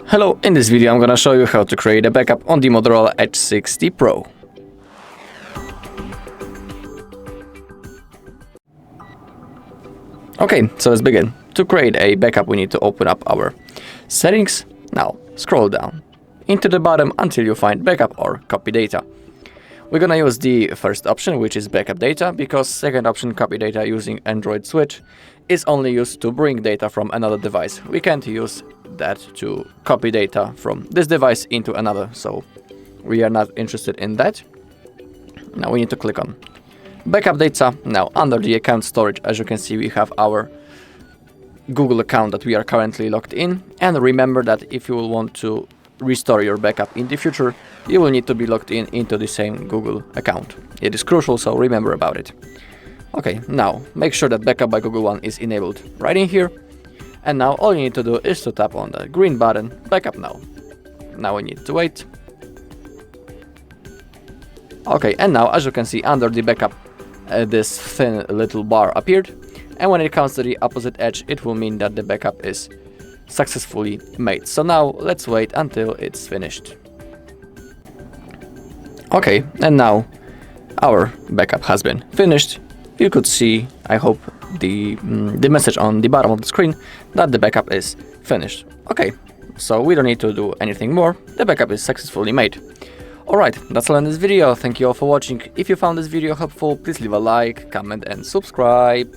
Hello, in this video I'm gonna show you how to create a backup on the Motorola Edge 60 Pro. Okay, so let's begin. To create a backup we need to open up our settings. Now scroll down into the bottom until you find backup or copy data. We're gonna use the first option, which is backup data, because second option, copy data using Android switch, is only used to bring data from another device. We can't use that to copy data from this device into another, so we are not interested in that. Now we need to click on backup data. Now under the account storage, as you can see, we have our Google account that we are currently logged in. And remember that if you will want to restore your backup in the future, you will need to be logged in into the same Google account. It is crucial, so remember about it. Okay, now make sure that Backup by Google One is enabled right in here. And now all you need to do is to tap on the green button, Backup Now. Now we need to wait. Okay, and now as you can see under the backup, this thin little bar appeared. And when it comes to the opposite edge, it will mean that the backup is successfully made. So now let's wait until it's finished. Okay, and now our backup has been finished. You could see, I hope, the message on the bottom of the screen that the backup is finished. Okay, so we don't need to do anything more. The backup is successfully made. Alright, that's all in this video. Thank you all for watching. If you found this video helpful, please leave a like, comment and subscribe.